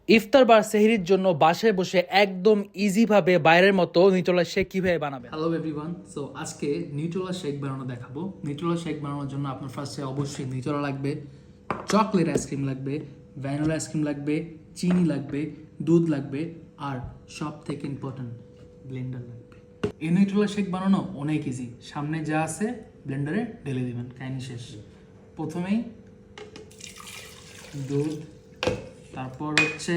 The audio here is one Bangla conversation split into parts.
ইফতার বা সেহরির জন্য বাসায় বসে একদম ইজিভাবে বাইরের মতো নিউট্রেলা শেক কিভাবে বানাবেন। হ্যালো এভরিওয়ান, সো আজকে নিউট্রেলা শেক বানানো দেখাবো। নিউট্রেলা শেক বানানোর জন্য আপনার ফার্স্টে অবশ্যই নিউট্রেলা লাগবে, চকলেট আইসক্রিম লাগবে, ভ্যানিলা আইসক্রিম লাগবে, চিনি লাগবে, দুধ লাগবে, আর সব থেকে ইম্পর্টেন্ট ব্লেন্ডার লাগবে। এই নিউট্রেলা শেক বানানো অনেক ইজি। সামনে যা আছে ব্লেন্ডারে ঢেলে দিবেন, কাহিনি শেষ। প্রথমেই দুধ, তারপর হচ্ছে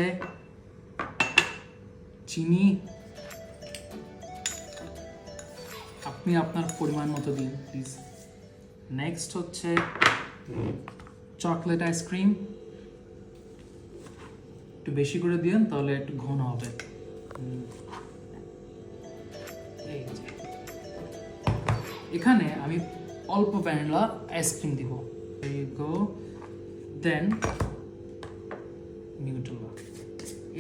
চিনি, আপনি আপনার পরিমাণ মতো দিন প্লিজ। নেক্সট হচ্ছে চকলেট আইসক্রিম, একটু বেশি করে দিন তাহলে একটু ঘন হবে। এই যে। এখানে আমি অল্প ভ্যানিলা আইসক্রিম দিব, দেন নিউট্রেলা।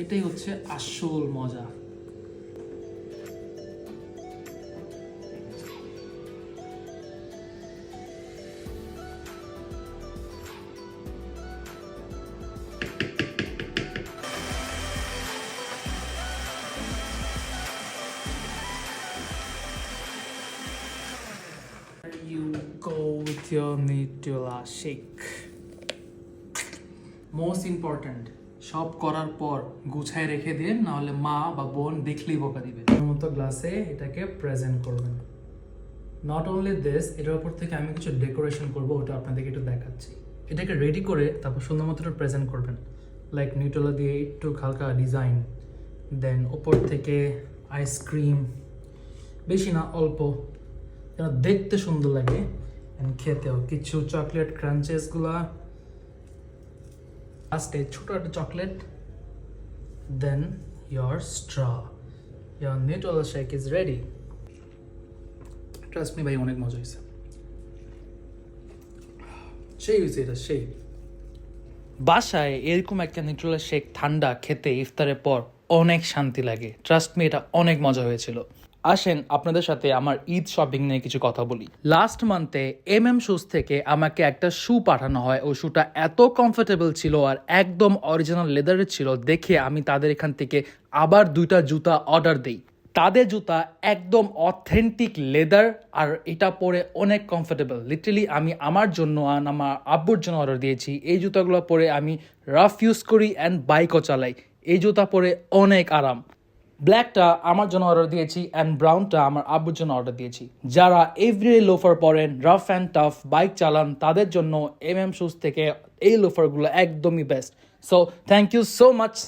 এটাই হচ্ছে আসল মজা। You go with your Nutella shake. Most important, সব করার পর গুছায় রেখে দিন, না হলে মা বা বোন দেখলেই বকা দিবে। মতো গ্লাসে এটাকে প্রেজেন্ট করবেন। নট অনলি দিস, এটার উপর থেকে আমি কিছু ডেকোরেশন করব, ওটা আপনাদেরকে একটু দেখাচ্ছি। এটাকে রেডি করে তারপর সুন্দর মতো প্রেজেন্ট করবেন, লাইক নিউট্রেলা দিয়ে একটু হালকা ডিজাইন, দেন ওপর থেকে আইসক্রিম, বেশি না অল্প, যেন দেখতে সুন্দর লাগে এন্ড খেতেও। কিছু চকলেট ক্রাঞ্চেসগুলা, লাস্টে ছোট একটা chocolate, then your straw. Your Nutella shake is ready. Trust me ভাই, অনেক মজা হয়েছে, সেই হয়েছে এটা সেই। বাসায় এরকম একটা নিউট্রেলা শেক ঠান্ডা খেতে ইফতারের পর অনেক শান্তি লাগে। ট্রাস্ট মি, এটা অনেক মজা হয়েছিল। আসেন আপনাদের সাথে আমার ঈদ শপিং নিয়ে কিছু কথা বলি। লাস্ট মান্থে শুজ থেকে আমাকে একটা শু পাঠানো হয়। ওই শুটা এত কমফোর্টেবল ছিল আর একদম অরিজিনাল লেদারের ছিল, দেখে আমি তাদের এখান থেকে আবার 2টা জুতা অর্ডার দিই। তাদের জুতা একদম অথেন্টিক লেদার আর এটা পরে অনেক কমফোর্টেবল। লিটারালি আমি আমার জন্য আর আমার আব্বুর জন্য অর্ডার দিয়েছি। এই জুতাগুলো পরে আমি রাফ ইউজ করি অ্যান্ড বাইকও চালাই। এই জুতা পরে অনেক আরাম। ব্ল্যাকটা আমার জন্য অর্ডার দিয়েছি অ্যান্ড ব্রাউনটা আমার আব্বুর জন্য অর্ডার দিয়েছি। যারা এভরিডে লোফার পরেন, রাফ অ্যান্ড টাফ বাইক চালান, তাদের জন্য শুজ থেকে এই লোফারগুলো একদমই best. So thank you so much